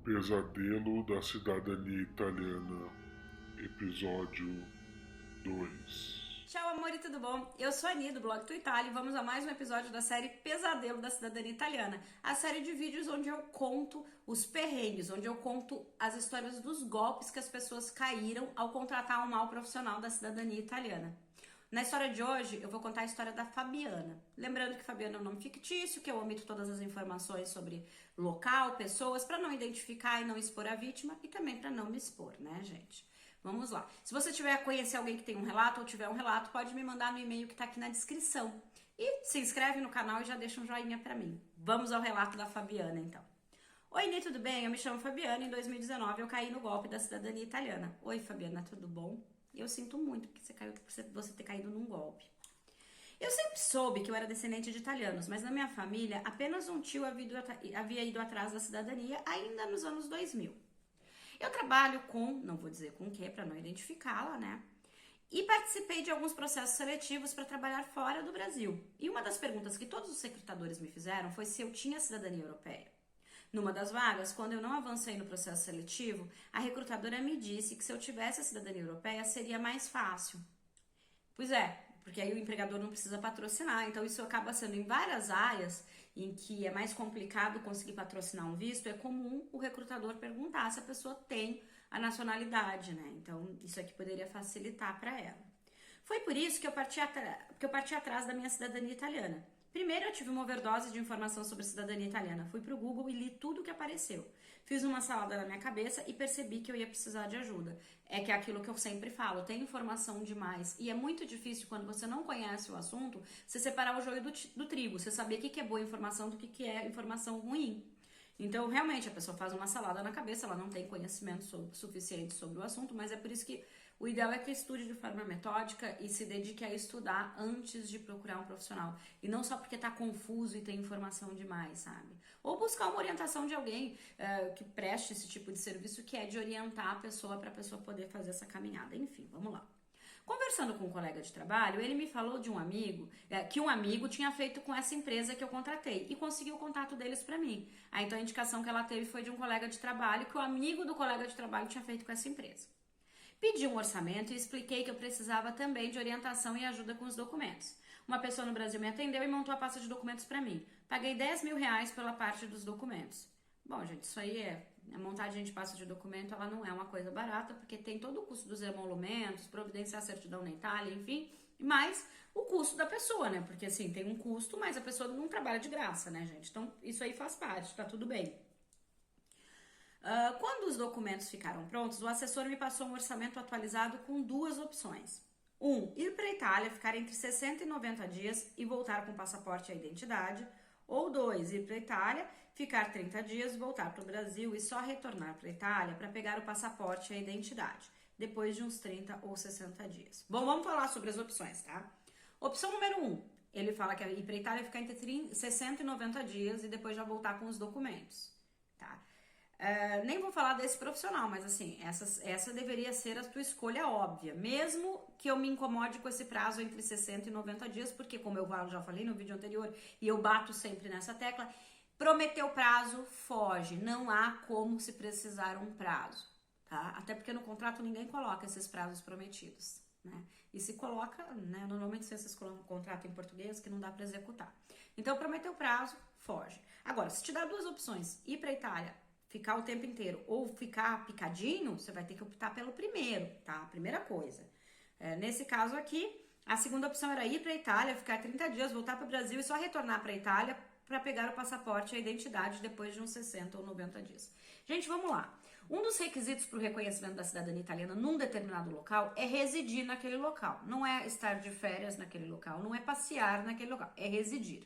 Pesadelo da Cidadania Italiana, Episódio 2. Tchau, amor, e tudo bom? Eu sou a Ani, do blog Tuitália, e vamos a mais um episódio da série Pesadelo da Cidadania Italiana, a série de vídeos onde eu conto os perrengues, onde eu conto as histórias dos golpes que as pessoas caíram ao contratar um mau profissional da cidadania italiana. Na história de hoje, eu vou contar a história da Fabiana. Lembrando que Fabiana é um nome fictício, que eu omito todas as informações sobre local, pessoas, para não identificar e não expor a vítima e também para não me expor, né, gente? Vamos lá. Se você tiver a conhecer alguém que tem um relato ou tiver um relato, pode me mandar no e-mail que tá aqui na descrição. E se inscreve no canal e já deixa um joinha pra mim. Vamos ao relato da Fabiana, então. Oi, Nê, tudo bem? Eu me chamo Fabiana e em 2019 eu caí no golpe da cidadania italiana. Oi, Fabiana, tudo bom? Eu sinto muito porque você ter caído num golpe. Eu sempre soube que eu era descendente de italianos, mas na minha família apenas um tio havia ido atrás da cidadania ainda nos anos 2000. Eu trabalho com, não vou dizer com o que, para não identificá-la, né? E participei de alguns processos seletivos para trabalhar fora do Brasil. E uma das perguntas que todos os recrutadores me fizeram foi se eu tinha cidadania europeia. Numa das vagas, quando eu não avancei no processo seletivo, a recrutadora me disse que se eu tivesse a cidadania europeia seria mais fácil. Pois é, porque aí o empregador não precisa patrocinar, então isso acaba sendo em várias áreas em que é mais complicado conseguir patrocinar um visto, é comum o recrutador perguntar se a pessoa tem a nacionalidade, né? Então isso aqui poderia facilitar para ela. Foi por isso que eu parti atrás da minha cidadania italiana. Primeiro eu tive uma overdose de informação sobre cidadania italiana. Fui pro Google e li tudo que apareceu. Fiz uma salada na minha cabeça e percebi que eu ia precisar de ajuda. É que é aquilo que eu sempre falo, tem informação demais. E é muito difícil, quando você não conhece o assunto, você separar o joio do trigo. Você saber o que é boa informação do que é informação ruim. Então, realmente, a pessoa faz uma salada na cabeça, ela não tem conhecimento suficiente sobre o assunto, mas é por isso que o ideal é que estude de forma metódica e se dedique a estudar antes de procurar um profissional. E não só porque tá confuso e tem informação demais, sabe? Ou buscar uma orientação de alguém que preste esse tipo de serviço, que é de orientar a pessoa para a pessoa poder fazer essa caminhada. Enfim, vamos lá. Conversando com um colega de trabalho, ele me falou de um amigo, que um amigo tinha feito com essa empresa que eu contratei e conseguiu o contato deles para mim. Aí, então a indicação que ela teve foi de um colega de trabalho que o amigo do colega de trabalho tinha feito com essa empresa. Pedi um orçamento e expliquei que eu precisava também de orientação e ajuda com os documentos. Uma pessoa no Brasil me atendeu e montou a pasta de documentos para mim. Paguei R$ 10.000 pela parte dos documentos. Bom, gente, isso aí a montagem de pasta de documento, ela não é uma coisa barata, porque tem todo o custo dos emolumentos, providenciar a certidão na Itália, enfim, mais o custo da pessoa, né? Porque assim, tem um custo, mas a pessoa não trabalha de graça, né, gente? Então, isso aí faz parte, tá tudo bem. Quando os documentos ficaram prontos, o assessor me passou um orçamento atualizado com duas opções. Ir para a Itália, ficar entre 60 e 90 dias e voltar com o passaporte e a identidade. Ou 2, ir para a Itália, ficar 30 dias, voltar para o Brasil e só retornar para a Itália para pegar o passaporte e a identidade, depois de uns 30 ou 60 dias. Bom, vamos falar sobre as opções, tá? Opção número 1, ele fala que ir para a Itália, ficar entre 60 e 90 dias e depois já voltar com os documentos, tá? Nem vou falar desse profissional, mas assim, essa deveria ser a tua escolha óbvia, mesmo que eu me incomode com esse prazo entre 60 e 90 dias, porque como eu já falei no vídeo anterior, e eu bato sempre nessa tecla, prometeu prazo, foge, não há como se precisar um prazo, tá? Até porque no contrato ninguém coloca esses prazos prometidos, né? E se coloca, né, normalmente se vocês colocam um contrato em português que não dá para executar. Então, prometeu prazo, foge. Agora, se te dá duas opções, ir para Itália, ficar o tempo inteiro ou ficar picadinho, você vai ter que optar pelo primeiro, tá? Primeira coisa. Nesse caso aqui, a segunda opção era ir para a Itália, ficar 30 dias, voltar para o Brasil e só retornar para a Itália para pegar o passaporte e a identidade depois de uns 60 ou 90 dias. Gente, vamos lá. Um dos requisitos para o reconhecimento da cidadania italiana num determinado local é residir naquele local. Não é estar de férias naquele local, não é passear naquele local, é residir.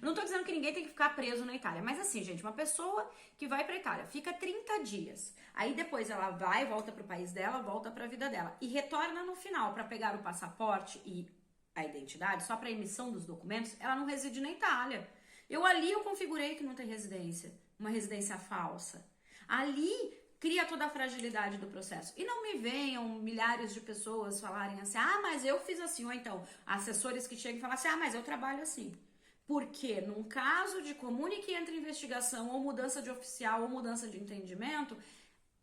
Eu não tô dizendo que ninguém tem que ficar preso na Itália, mas assim, gente, uma pessoa que vai pra Itália, fica 30 dias, aí depois ela vai, volta pro país dela, volta pra vida dela e retorna no final pra pegar o passaporte e a identidade, só pra emissão dos documentos, ela não reside na Itália. Eu configurei que não tem residência, uma residência falsa. Ali cria toda a fragilidade do processo. E não me venham milhares de pessoas falarem assim, mas eu fiz assim, ou então assessores que chegam e falam assim, mas eu trabalho assim. Porque num caso de comunique entre investigação ou mudança de oficial ou mudança de entendimento,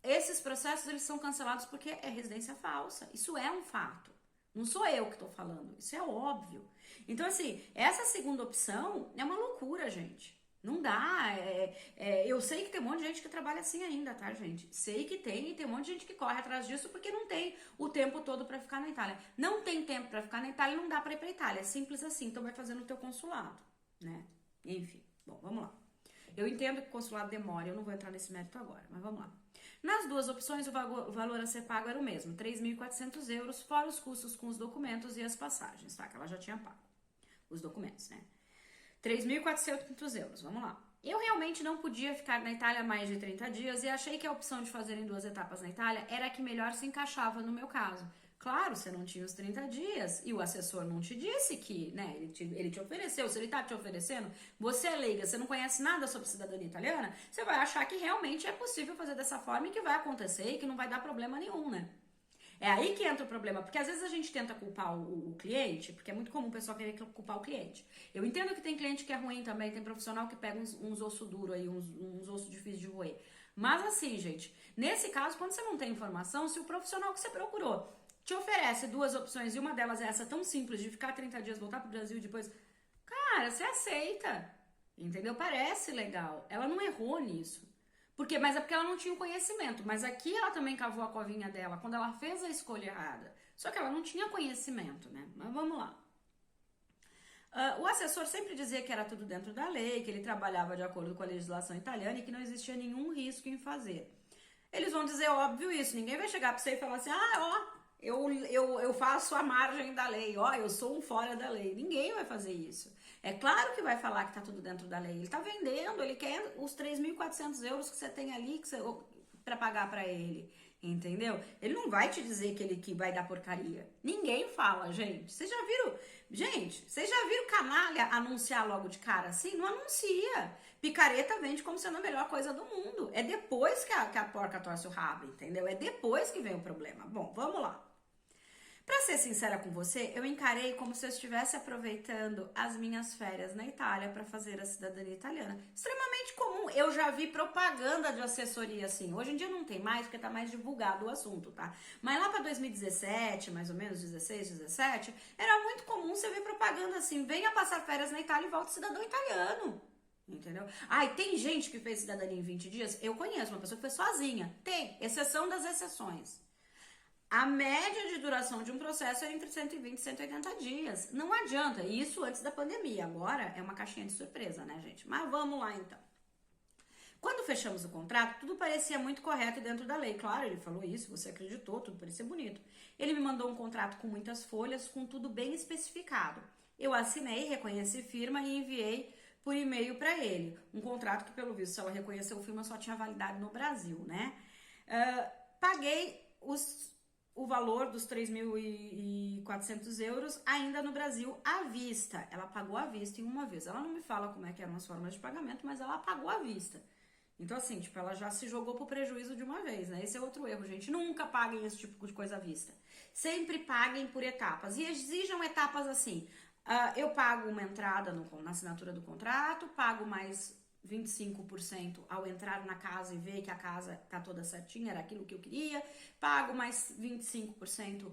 esses processos eles são cancelados porque é residência falsa. Isso é um fato. Não sou eu que estou falando, isso é óbvio. Então, assim, essa segunda opção é uma loucura, gente. Não dá. Eu sei que tem um monte de gente que trabalha assim ainda, tá, gente? Sei que tem, e tem um monte de gente que corre atrás disso porque não tem o tempo todo para ficar na Itália. Não tem tempo para ficar na Itália, não dá para ir pra Itália. É simples assim, então vai fazer no teu consulado, né? Enfim, bom, vamos lá. Eu entendo que o consulado demora, eu não vou entrar nesse mérito agora, mas vamos lá. Nas duas opções, o valor a ser pago era o mesmo, 3.400 euros, fora os custos com os documentos e as passagens, tá? Que ela já tinha pago os documentos, né? 3.400 euros, vamos lá. Eu realmente não podia ficar na Itália mais de 30 dias e achei que a opção de fazer em 2 etapas na Itália era a que melhor se encaixava no meu caso. Claro, você não tinha os 30 dias e o assessor não te disse que, né, ele te ofereceu. Se ele tá te oferecendo, você é leiga, você não conhece nada sobre cidadania italiana, você vai achar que realmente é possível fazer dessa forma e que vai acontecer e que não vai dar problema nenhum, né? É aí que entra o problema, porque às vezes a gente tenta culpar o cliente, porque é muito comum o pessoal querer culpar o cliente. Eu entendo que tem cliente que é ruim também, tem profissional que pega uns ossos duros aí, uns ossos difíceis de roer. Mas assim, gente, nesse caso, quando você não tem informação, se o profissional que você procurou te oferece 2 opções e uma delas é essa tão simples de ficar 30 dias, voltar pro Brasil e depois, cara, você aceita, entendeu? Parece legal. Ela não errou nisso. Mas é porque ela não tinha o conhecimento. Mas aqui ela também cavou a covinha dela quando ela fez a escolha errada. Só que ela não tinha conhecimento, né? Mas vamos lá. O assessor sempre dizia que era tudo dentro da lei, que ele trabalhava de acordo com a legislação italiana e que não existia nenhum risco em fazer. Eles vão dizer óbvio isso. Ninguém vai chegar pra você e falar assim, eu faço a margem da lei, eu sou um fora da lei. Ninguém vai fazer isso. É claro que vai falar que tá tudo dentro da lei. Ele tá vendendo, ele quer os 3.400 euros que você tem ali pra pagar pra ele, entendeu? Ele não vai te dizer que vai dar porcaria. Ninguém fala, gente. Vocês já viram canalha anunciar logo de cara assim? Não anuncia. Picareta vende como sendo a melhor coisa do mundo. É depois que a porca torce o rabo, entendeu? É depois que vem o problema. Bom, vamos lá. Pra ser sincera com você, eu encarei como se eu estivesse aproveitando as minhas férias na Itália para fazer a cidadania italiana. Extremamente comum. Eu já vi propaganda de assessoria assim. Hoje em dia não tem mais, porque tá mais divulgado o assunto, tá? Mas lá para 2017, mais ou menos, 16, 17, era muito comum você ver propaganda assim: venha passar férias na Itália e volte cidadão italiano. Entendeu? Tem gente que fez cidadania em 20 dias? Eu conheço uma pessoa que fez sozinha. Tem, exceção das exceções. A média de duração de um processo é entre 120 e 180 dias. Não adianta, isso antes da pandemia. Agora é uma caixinha de surpresa, né, gente? Mas vamos lá, então. Quando fechamos o contrato, tudo parecia muito correto dentro da lei. Claro, ele falou isso, você acreditou, tudo parecia bonito. Ele me mandou um contrato com muitas folhas, com tudo bem especificado. Eu assinei, reconheci firma e enviei por e-mail para ele. Um contrato que, pelo visto, se ela reconheceu firma, só tinha validade no Brasil, né? Paguei o valor dos 3.400 euros ainda no Brasil à vista. Ela pagou à vista em uma vez. Ela não me fala como é que eram as formas de pagamento, mas ela pagou à vista. Então, assim, ela já se jogou pro prejuízo de uma vez, né? Esse é outro erro, gente. Nunca paguem esse tipo de coisa à vista. Sempre paguem por etapas. E exijam etapas assim. Eu pago uma entrada na assinatura do contrato, pago mais 25% ao entrar na casa e ver que a casa tá toda certinha, era aquilo que eu queria, pago mais 25%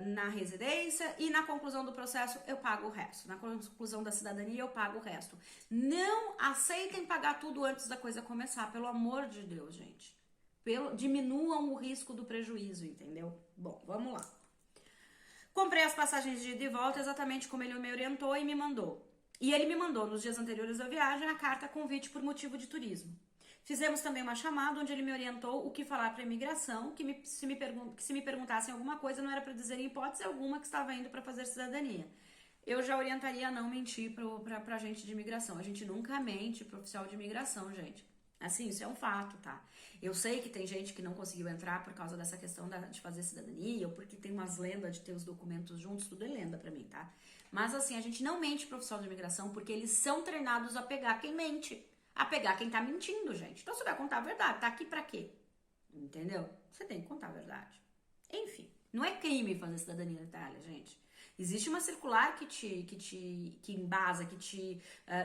na residência e na conclusão do processo eu pago o resto. Na conclusão da cidadania eu pago o resto. Não aceitem pagar tudo antes da coisa começar, pelo amor de Deus, gente. Diminuam o risco do prejuízo, entendeu? Bom, vamos lá. Comprei as passagens de ida e volta exatamente como ele me orientou e me mandou. E ele me mandou, nos dias anteriores à viagem, a carta convite por motivo de turismo. Fizemos também uma chamada onde ele me orientou o que falar para a imigração, se me perguntassem alguma coisa, não era para dizer em hipótese alguma que estava indo para fazer cidadania. Eu já orientaria a não mentir pra gente de imigração. A gente nunca mente pro oficial de imigração, gente. Assim, isso é um fato, tá? Eu sei que tem gente que não conseguiu entrar por causa dessa questão de fazer cidadania, ou porque tem umas lendas de ter os documentos juntos, tudo é lenda pra mim, tá? Mas assim, a gente não mente pro oficial de imigração porque eles são treinados a pegar quem mente, a pegar quem tá mentindo, gente. Então você vai contar a verdade, tá aqui pra quê? Entendeu? Você tem que contar a verdade. Enfim, não é crime fazer cidadania na Itália, gente. Existe uma circular que embasa, que te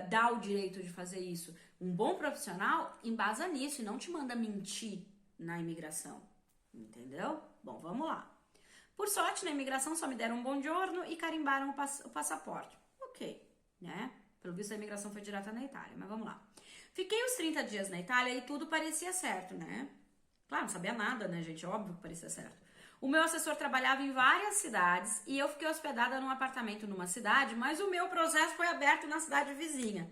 dá o direito de fazer isso. Um bom profissional embasa nisso e não te manda mentir na imigração, entendeu? Bom, vamos lá. Por sorte, na imigração só me deram um buongiorno e carimbaram o passaporte. Ok, né? Pelo visto a imigração foi direta na Itália, mas vamos lá. Fiquei os 30 dias na Itália e tudo parecia certo, né? Claro, não sabia nada, né, gente? Óbvio que parecia certo. O meu assessor trabalhava em várias cidades e eu fiquei hospedada num apartamento numa cidade, mas o meu processo foi aberto na cidade vizinha.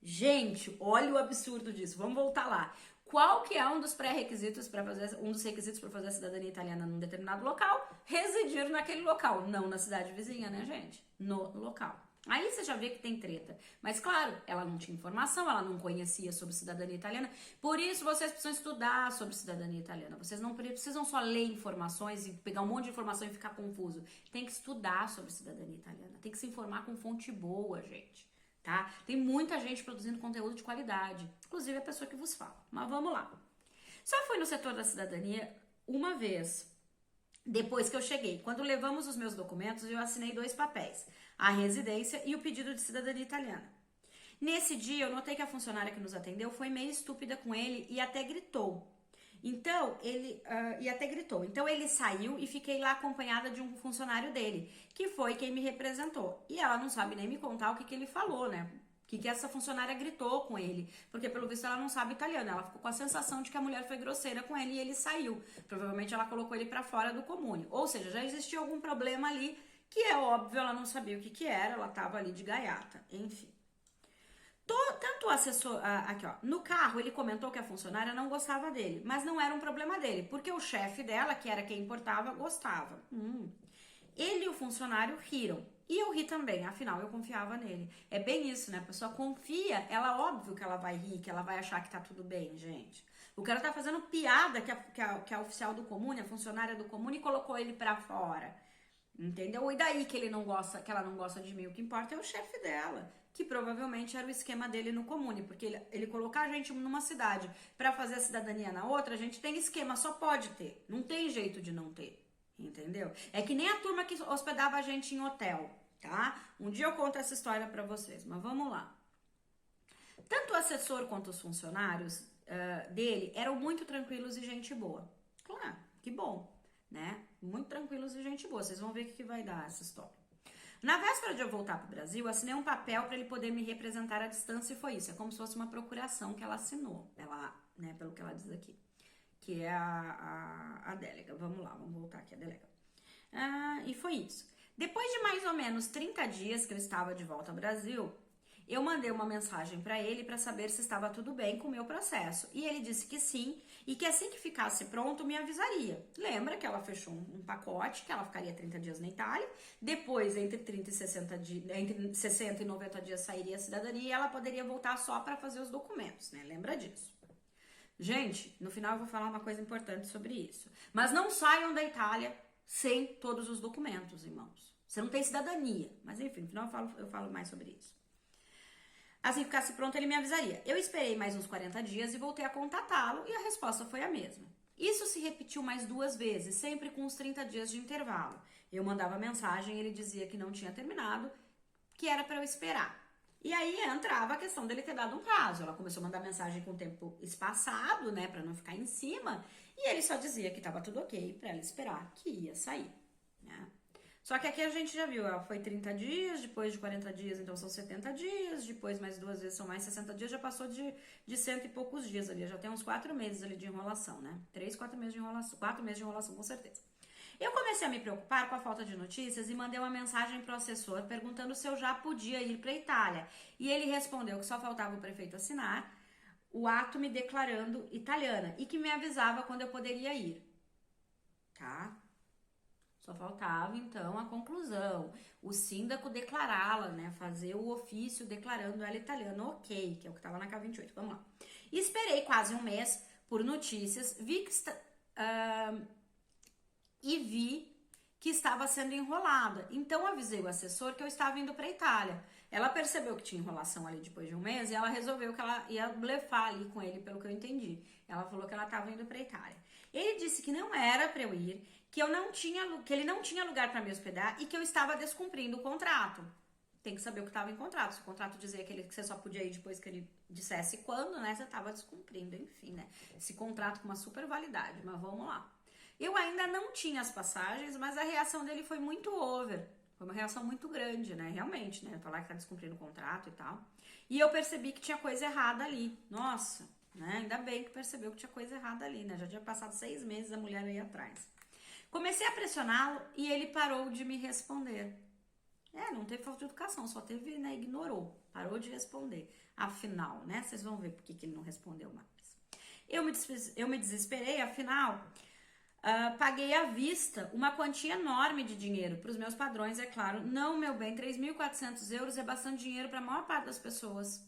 Gente, olha o absurdo disso. Vamos voltar lá. Qual que é um dos pré-requisitos para fazer, um dos requisitos para fazer a cidadania italiana num determinado local? Residir naquele local, não na cidade vizinha, né, gente? No local. Aí você já vê que tem treta. Mas claro, ela não tinha informação, ela não conhecia sobre cidadania italiana. Por isso vocês precisam estudar sobre cidadania italiana. Vocês não precisam só ler informações e pegar um monte de informação e ficar confuso. Tem que estudar sobre cidadania italiana. Tem que se informar com fonte boa, gente. Tá? Tem muita gente produzindo conteúdo de qualidade, inclusive a pessoa que vos fala. Mas vamos lá. Só fui no setor da cidadania uma vez, depois que eu cheguei. Quando levamos os meus documentos, eu assinei 2 papéis, a residência e o pedido de cidadania italiana. Nesse dia, eu notei que a funcionária que nos atendeu foi meio estúpida com ele e até gritou. Então, ele saiu e fiquei lá acompanhada de um funcionário dele, que foi quem me representou. E ela não sabe nem me contar o que ele falou, né? O que essa funcionária gritou com ele. Porque, pelo visto, ela não sabe italiano. Ela ficou com a sensação de que a mulher foi grosseira com ele e ele saiu. Provavelmente ela colocou ele pra fora do comune. Ou seja, já existia algum problema ali, que é óbvio, ela não sabia o que era, ela tava ali de gaiata. Enfim. Tanto o assessor, aqui ó, no carro ele comentou que a funcionária não gostava dele, mas não era um problema dele, porque o chefe dela, que era quem importava, gostava. Ele e o funcionário riram, e eu ri também, afinal eu confiava nele. É bem isso, né? A pessoa confia, ela óbvio que ela vai rir, que ela vai achar que tá tudo bem, gente. O cara tá fazendo piada que a oficial do comune, a funcionária do comune, colocou ele pra fora. Entendeu? E daí que ela não gosta de mim? O que importa é o chefe dela, que provavelmente era o esquema dele no comune, porque ele colocar a gente numa cidade pra fazer a cidadania na outra, a gente tem esquema, só pode ter, não tem jeito de não ter, entendeu? É que nem a turma que hospedava a gente em hotel, tá? Um dia eu conto essa história pra vocês, mas vamos lá. Tanto o assessor quanto os funcionários dele eram muito tranquilos e gente boa. Claro, que bom, né? Muito tranquilos e gente boa. Vocês vão ver o que vai dar essa história. Na véspera de eu voltar pro Brasil, eu assinei um papel para ele poder me representar à distância e foi isso. É como se fosse uma procuração que ela assinou, né, pelo que ela diz aqui, que é a délega. Vamos lá, vamos voltar aqui, a délega. E foi isso. Depois de mais ou menos 30 dias que eu estava de volta ao Brasil, eu mandei uma mensagem para ele para saber se estava tudo bem com o meu processo. E ele disse que sim, e que assim que ficasse pronto, me avisaria. Lembra que ela fechou um pacote, que ela ficaria 30 dias na Itália, depois entre 30 e 60 dias, entre 60 e 90 dias sairia a cidadania e ela poderia voltar só para fazer os documentos, né? Lembra disso. Gente, no final eu vou falar uma coisa importante sobre isso. Mas não saiam da Itália sem todos os documentos, irmãos. Você não tem cidadania. Mas enfim, no final eu falo mais sobre isso. Assim que ficasse pronto, ele me avisaria. Eu esperei mais uns 40 dias e voltei a contatá-lo e a resposta foi a mesma. Isso se repetiu mais 2 vezes, sempre com uns 30 dias de intervalo. Eu mandava mensagem e ele dizia que não tinha terminado, que era para eu esperar. E aí entrava a questão dele ter dado um prazo. Ela começou a mandar mensagem com o tempo espaçado, né, para não ficar em cima, e ele só dizia que estava tudo ok para ela esperar que ia sair, né? Só que aqui a gente já viu, ela foi 30 dias, depois de 40 dias, então são 70 dias, depois mais 2 vezes são mais 60 dias, já passou de 100 e poucos dias ali, já tem uns 4 meses ali de enrolação, né? 3, 4 meses de enrolação, 4 meses de enrolação, com certeza. Eu comecei a me preocupar com a falta de notícias e mandei uma mensagem pro assessor perguntando se eu já podia ir pra Itália. E ele respondeu que só faltava o prefeito assinar o ato me declarando italiana e que me avisava quando eu poderia ir, tá? Só faltava, então, a conclusão. O síndaco declará-la, né? Fazer o ofício declarando ela italiana. Ok, que é o que estava na K28. Vamos lá. Esperei quase um mês por notícias. Vi que estava sendo enrolada. Então, avisei o assessor que eu estava indo para a Itália. Ela percebeu que tinha enrolação ali depois de um mês e ela resolveu que ela ia blefar ali com ele, pelo que eu entendi. Ela falou que ela estava indo pra Itália. Ele disse que não era pra eu ir, que ele não tinha lugar pra me hospedar e que eu estava descumprindo o contrato. Tem que saber o que estava em contrato. Se o contrato dizia que você só podia ir depois que ele dissesse quando, né? Você estava descumprindo, enfim, né? Esse contrato com uma super validade, mas vamos lá. Eu ainda não tinha as passagens, mas a reação dele foi muito over. Foi uma reação muito grande, né? Realmente, né? Falar que tá descumprindo o contrato e tal. E eu percebi que tinha coisa errada ali. Nossa, né? Ainda bem que percebeu que tinha coisa errada ali, né? Já tinha passado 6 meses a mulher aí atrás. Comecei a pressioná-lo e ele parou de me responder. Não teve falta de educação, só teve, né? Ignorou. Parou de responder. Afinal, né? Vocês vão ver por que ele não respondeu mais. Eu me desesperei, afinal... paguei à vista uma quantia enorme de dinheiro para os meus padrões, é claro. Não, meu bem, 3.400 euros é bastante dinheiro para a maior parte das pessoas.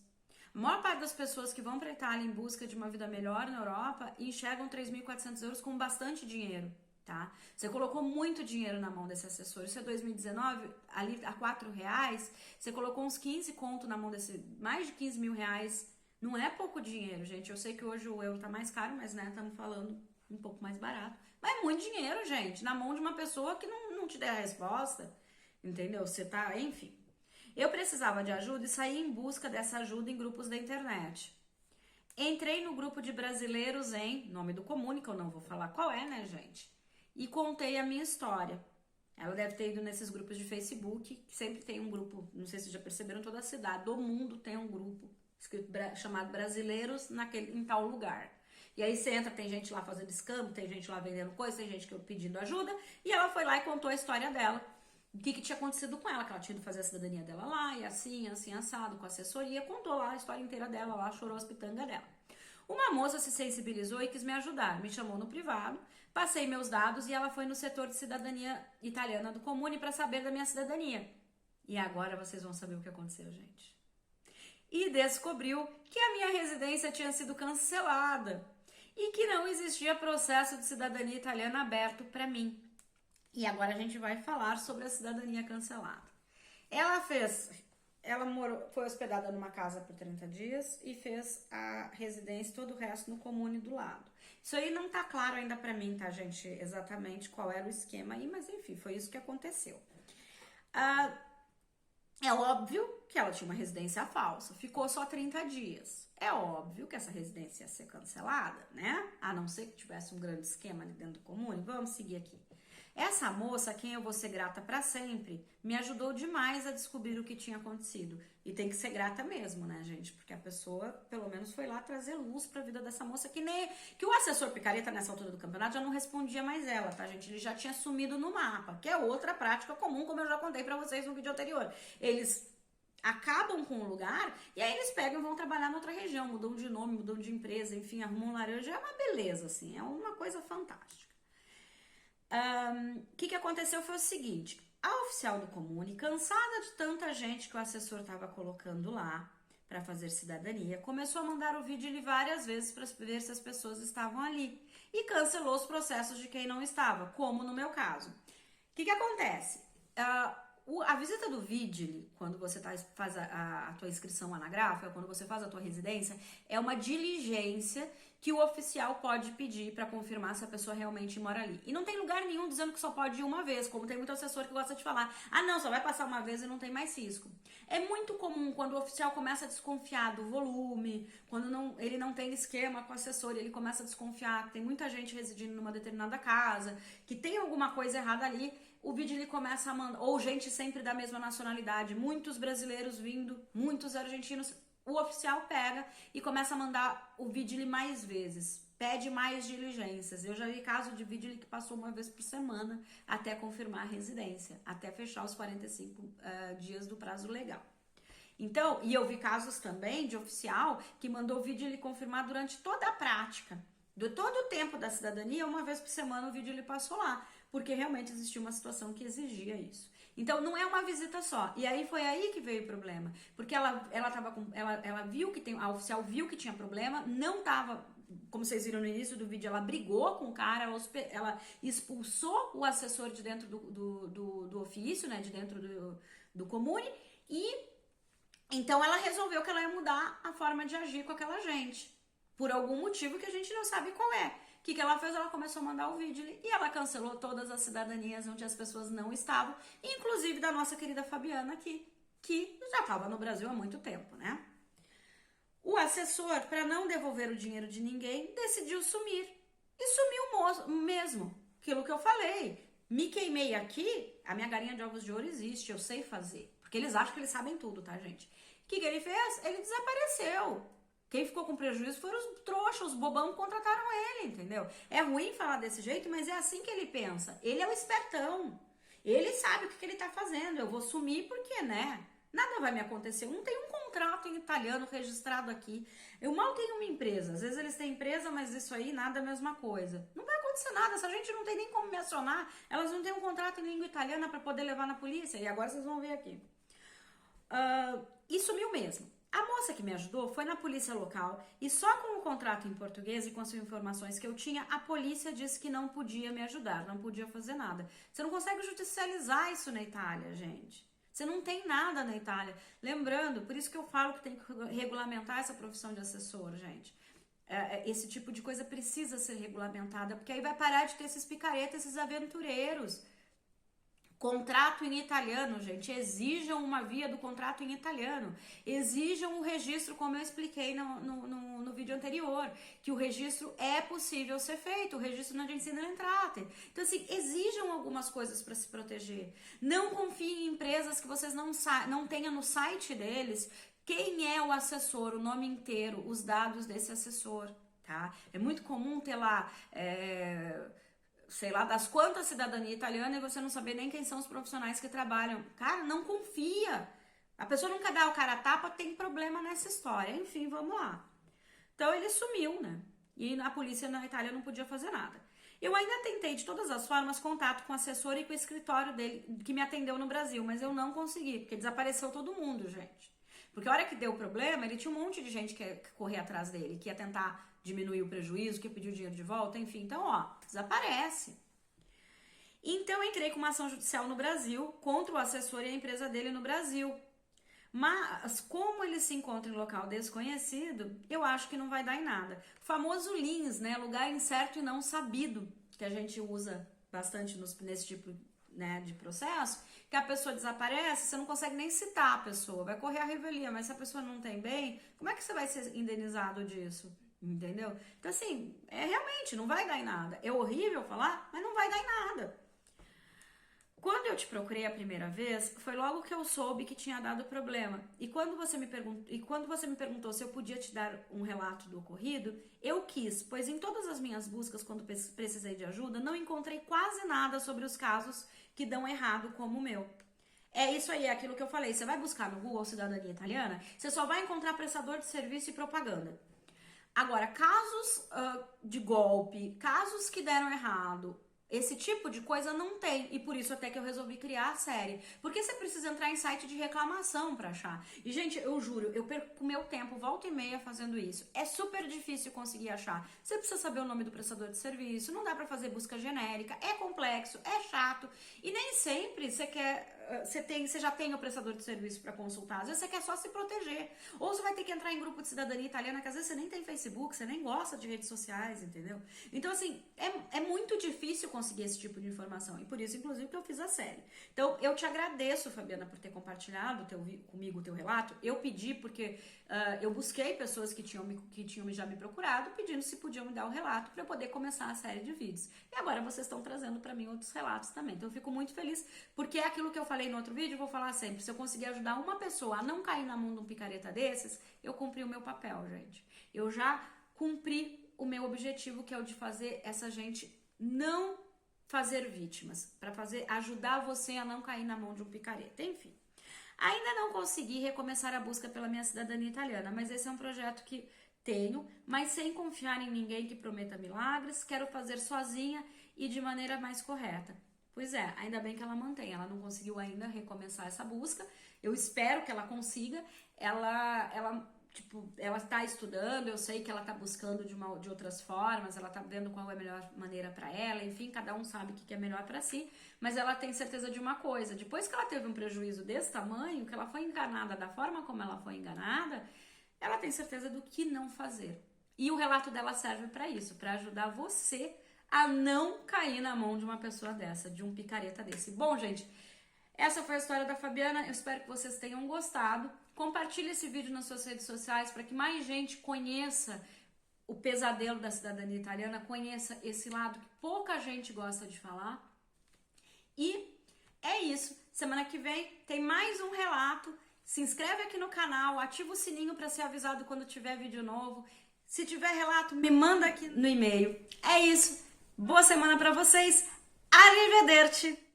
A maior parte das pessoas que vão para a Itália em busca de uma vida melhor na Europa enxergam 3.400 euros com bastante dinheiro, tá? Você colocou muito dinheiro na mão desse assessor. Isso é 2019, ali a R$4, você colocou uns 15 conto na mão desse, mais de 15 mil reais. Não é pouco dinheiro, gente. Eu sei que hoje o euro tá mais caro, mas, né, estamos falando um pouco mais barato. Mas é muito dinheiro, gente, na mão de uma pessoa que não te der a resposta, entendeu? Você tá, enfim. Eu precisava de ajuda e saí em busca dessa ajuda em grupos da internet. Entrei no grupo de brasileiros em nome do Comune, que eu não vou falar qual é, né, gente? E contei a minha história. Ela deve ter ido nesses grupos de Facebook, que sempre tem um grupo, não sei se já perceberam, toda a cidade do mundo tem um grupo chamado Brasileiros em tal lugar. E aí você entra, tem gente lá fazendo escambo, tem gente lá vendendo coisa, tem gente pedindo ajuda. E ela foi lá e contou a história dela. O que tinha acontecido com ela, que ela tinha ido fazer a cidadania dela lá, e assim, assado, com assessoria. Contou lá a história inteira dela lá, chorou as pitangas dela. Uma moça se sensibilizou e quis me ajudar. Me chamou no privado, passei meus dados e ela foi no setor de cidadania italiana do Comune para saber da minha cidadania. E agora vocês vão saber o que aconteceu, gente. E descobriu que a minha residência tinha sido cancelada e que não existia processo de cidadania italiana aberto para mim. E agora a gente vai falar sobre a cidadania cancelada. Ela foi hospedada numa casa por 30 dias e fez a residência, todo o resto no Comune do lado. Isso aí não tá claro ainda para mim, tá, gente, exatamente qual era o esquema aí, mas enfim, foi isso que aconteceu. É óbvio que ela tinha uma residência falsa, ficou só 30 dias. É óbvio que essa residência ia ser cancelada, né? A não ser que tivesse um grande esquema ali dentro do Comune. Vamos seguir aqui. Essa moça, a quem eu vou ser grata para sempre, me ajudou demais a descobrir o que tinha acontecido. E tem que ser grata mesmo, né, gente? Porque a pessoa, pelo menos, foi lá trazer luz pra vida dessa moça, que o assessor picareta, nessa altura do campeonato, já não respondia mais ela, tá, gente? Ele já tinha sumido no mapa, que é outra prática comum, como eu já contei pra vocês no vídeo anterior. Eles acabam com o lugar e aí eles pegam e vão trabalhar em outra região, mudam de nome, mudam de empresa, enfim, arrumam um laranja. É uma beleza, assim, é uma coisa fantástica. O que aconteceu foi o seguinte: a oficial do Comune, cansada de tanta gente que o assessor estava colocando lá para fazer cidadania, começou a mandar o vídeo várias vezes para ver se as pessoas estavam ali e cancelou os processos de quem não estava, como no meu caso. O que acontece? A visita do Vigili, quando você faz a tua inscrição anagráfica, quando você faz a tua residência, é uma diligência que o oficial pode pedir para confirmar se a pessoa realmente mora ali. E não tem lugar nenhum dizendo que só pode ir uma vez, como tem muito assessor que gosta de falar. Ah, não, só vai passar uma vez e não tem mais risco. É muito comum quando o oficial começa a desconfiar do volume, quando ele não tem esquema com o assessor, ele começa a desconfiar que tem muita gente residindo numa determinada casa, que tem alguma coisa errada ali, o Vigili começa a mandar, ou gente sempre da mesma nacionalidade, muitos brasileiros vindo, muitos argentinos. O oficial pega e começa a mandar o Vigili mais vezes, pede mais diligências. Eu já vi caso de Vigili que passou uma vez por semana até confirmar a residência, até fechar os 45 dias do prazo legal. Então, e eu vi casos também de oficial que mandou o Vigili confirmar durante toda a prática, de todo o tempo da cidadania, uma vez por semana o Vigili passou lá, porque realmente existia uma situação que exigia isso. Então não é uma visita só. E aí foi aí que veio o problema, porque ela viu que a oficial viu que tinha problema, não tava, como vocês viram no início do vídeo, ela brigou com o cara, ela expulsou o assessor de dentro do ofício, né, de dentro do Comune, e Então ela resolveu que ela ia mudar a forma de agir com aquela gente. Por algum motivo que a gente não sabe qual é. O que ela fez? Ela começou a mandar o vídeo e ela cancelou todas as cidadanias onde as pessoas não estavam, inclusive da nossa querida Fabiana aqui, que já estava no Brasil há muito tempo, né? O assessor, para não devolver o dinheiro de ninguém, decidiu sumir. E sumiu mesmo. Aquilo que eu falei. Me queimei aqui, a minha galinha de ovos de ouro existe, eu sei fazer. Porque eles acham que eles sabem tudo, tá, gente? O que ele fez? Ele desapareceu. Quem ficou com prejuízo foram os trouxas, os bobão que contrataram ele, entendeu? É ruim falar desse jeito, mas é assim que ele pensa. Ele é o espertão. Ele sabe o que ele tá fazendo. Eu vou sumir porque, né? Nada vai me acontecer. Eu não tenho um contrato em italiano registrado aqui. Eu mal tenho uma empresa. Às vezes eles têm empresa, mas isso aí nada é a mesma coisa. Não vai acontecer nada. Essa gente não tem nem como me acionar. Elas não têm um contrato em língua italiana para poder levar na polícia. E agora vocês vão ver aqui. E sumiu mesmo. A moça que me ajudou foi na polícia local e só com o contrato em português e com as informações que eu tinha, a polícia disse que não podia me ajudar, não podia fazer nada. Você não consegue judicializar isso na Itália, gente. Você não tem nada na Itália. Lembrando, por isso que eu falo que tem que regulamentar essa profissão de assessor, gente. Esse tipo de coisa precisa ser regulamentada, porque aí vai parar de ter esses picaretas, esses aventureiros. Contrato em italiano, gente. Exijam uma via do contrato em italiano. Exijam o registro, como eu expliquei no vídeo anterior, que o registro é possível ser feito, o registro na agência de entrate. Então, assim, exijam algumas coisas para se proteger. Não confiem em empresas que vocês não tenham no site deles quem é o assessor, o nome inteiro, os dados desse assessor, tá? É muito comum ter lá... sei lá, das quantas cidadania italiana e você não saber nem quem são os profissionais que trabalham. Cara, não confia. A pessoa nunca dá o cara a tapa, tem problema nessa história. Enfim, vamos lá. Então ele sumiu, né? E a polícia na Itália não podia fazer nada. Eu ainda tentei, de todas as formas, contato com o assessor e com o escritório dele, que me atendeu no Brasil, mas eu não consegui, porque desapareceu todo mundo, gente. Porque a hora que deu problema, ele tinha um monte de gente que corria atrás dele, que ia tentar diminuir o prejuízo, que pediu o dinheiro de volta, enfim. Então, desaparece. Então, eu entrei com uma ação judicial no Brasil contra o assessor e a empresa dele no Brasil. Mas, como ele se encontra em local desconhecido, eu acho que não vai dar em nada. O famoso LINS, né? Lugar incerto e não sabido, que a gente usa bastante nesse tipo, né, de processo, que a pessoa desaparece, você não consegue nem citar a pessoa, vai correr a revelia, mas se a pessoa não tem bem, como é que você vai ser indenizado disso? Entendeu? Então, assim, realmente, não vai dar em nada. É horrível falar, mas não vai dar em nada. Quando eu te procurei a primeira vez, foi logo que eu soube que tinha dado problema. E quando você me perguntou se eu podia te dar um relato do ocorrido, eu quis, pois em todas as minhas buscas, quando precisei de ajuda, não encontrei quase nada sobre os casos que dão errado como o meu. É isso aí, é aquilo que eu falei. Você vai buscar no Google Cidadania Italiana, você só vai encontrar prestador de serviço e propaganda. Agora, casos de golpe, casos que deram errado, esse tipo de coisa não tem. E por isso até que eu resolvi criar a série. Porque você precisa entrar em site de reclamação pra achar. E, gente, eu juro, eu perco meu tempo, volta e meia fazendo isso. É super difícil conseguir achar. Você precisa saber o nome do prestador de serviço, não dá pra fazer busca genérica, é complexo, é chato. E nem sempre você já tem o prestador de serviço para consultar. Às vezes você quer só se proteger. Ou você vai ter que entrar em grupo de cidadania italiana, que às vezes você nem tem Facebook, você nem gosta de redes sociais, entendeu? Então, assim, é muito difícil conseguir esse tipo de informação. E por isso, inclusive, que eu fiz a série. Então, eu te agradeço, Fabiana, por ter compartilhado comigo o teu relato. Eu pedi porque eu busquei pessoas que tinham já me procurado, pedindo se podiam me dar o relato para eu poder começar a série de vídeos. E agora vocês estão trazendo para mim outros relatos também. Então, eu fico muito feliz, porque é aquilo que eu falei no outro vídeo, eu vou falar sempre. Se eu conseguir ajudar uma pessoa a não cair na mão de um picareta desses, eu cumpri o meu papel, gente. Eu já cumpri o meu objetivo, que é o de fazer essa gente não fazer vítimas, para ajudar você a não cair na mão de um picareta. Enfim, ainda não consegui recomeçar a busca pela minha cidadania italiana, mas esse é um projeto que tenho, mas sem confiar em ninguém que prometa milagres. Quero fazer sozinha e de maneira mais correta. Pois é, ainda bem que ela mantém. Ela não conseguiu ainda recomeçar essa busca. Eu espero que ela consiga. Ela tipo, ela está estudando, eu sei que ela está buscando de outras formas, ela está vendo qual é a melhor maneira para ela, enfim, cada um sabe o que é melhor para si, mas ela tem certeza de uma coisa: depois que ela teve um prejuízo desse tamanho, que ela foi enganada da forma como ela foi enganada, ela tem certeza do que não fazer. E o relato dela serve para isso, para ajudar você a não cair na mão de uma pessoa dessa, de um picareta desse. Bom, gente, essa foi a história da Fabiana, eu espero que vocês tenham gostado. Compartilhe esse vídeo nas suas redes sociais para que mais gente conheça o pesadelo da cidadania italiana, conheça esse lado que pouca gente gosta de falar. E é isso, semana que vem tem mais um relato. Se inscreve aqui no canal, ativa o sininho para ser avisado quando tiver vídeo novo. Se tiver relato, me manda aqui no e-mail. É isso, boa semana para vocês, arrivederci!